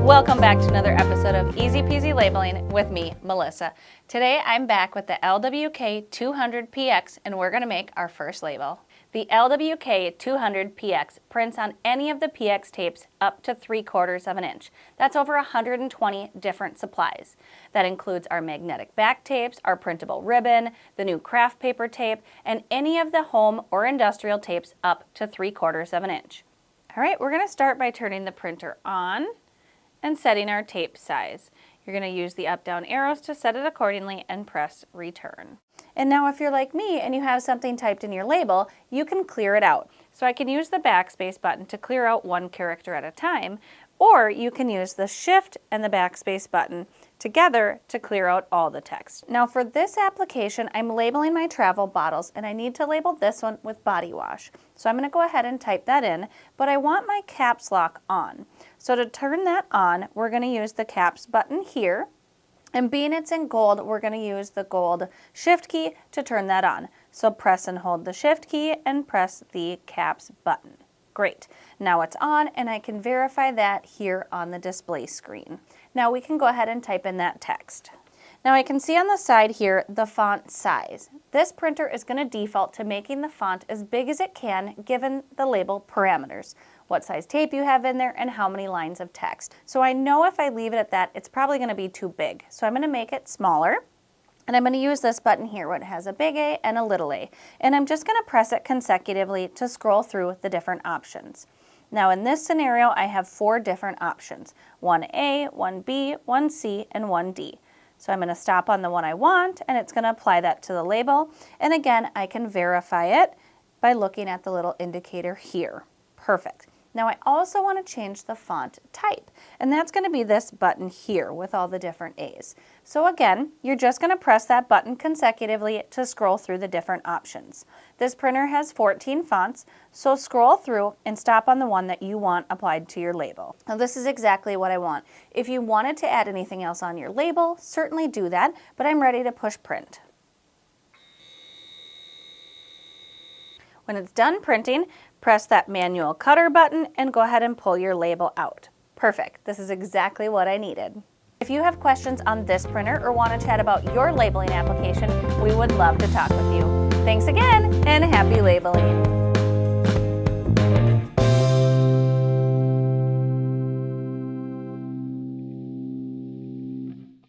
Welcome back to another episode of Easy Peasy Labeling with me, Melissa. Today I'm back with the LW-K200PX and we're going to make our first label. The LW-K200PX prints on any of the PX tapes up to 3/4 of an inch. That's over 120 different supplies. That includes our magnetic back tapes, our printable ribbon, the new craft paper tape, and any of the home or industrial tapes up to 3/4 of an inch. All right, we're going to start by turning the printer on and setting our tape size. You're going to use the up-down arrows to set it accordingly and press return. And now if you're like me and you have something typed in your label, you can clear it out. So I can use the backspace button to clear out one character at a time, or you can use the shift and the backspace button together to clear out all the text. Now for this application, I'm labeling my travel bottles and I need to label this one with body wash. So I'm going to go ahead and type that in, but I want my caps lock on. So to turn that on, we're going to use the caps button here. And being it's in gold, we're going to use the gold shift key to turn that on. So press and hold the shift key and press the caps button. Great. Now it's on and I can verify that here on the display screen. Now we can go ahead and type in that text. Now I can see on the side here the font size. This printer is going to default to making the font as big as it can given the label parameters, what size tape you have in there and how many lines of text. So I know if I leave it at that, it's probably going to be too big. So I'm going to make it smaller. And I'm going to use this button here where it has a big A and a little a. And I'm just going to press it consecutively to scroll through the different options. Now in this scenario, I have 4 different options. 1A, 1B, 1C, and 1D. So I'm going to stop on the one I want, and it's going to apply that to the label. And again, I can verify it by looking at the little indicator here. Perfect. Now I also want to change the font type, and that's going to be this button here with all the different A's. So again, you're just going to press that button consecutively to scroll through the different options. This printer has 14 fonts, so scroll through and stop on the one that you want applied to your label. Now this is exactly what I want. If you wanted to add anything else on your label, certainly do that, but I'm ready to push print. When it's done printing, press that manual cutter button and go ahead and pull your label out. Perfect. This is exactly what I needed. If you have questions on this printer or want to chat about your labeling application, we would love to talk with you. Thanks again and happy labeling.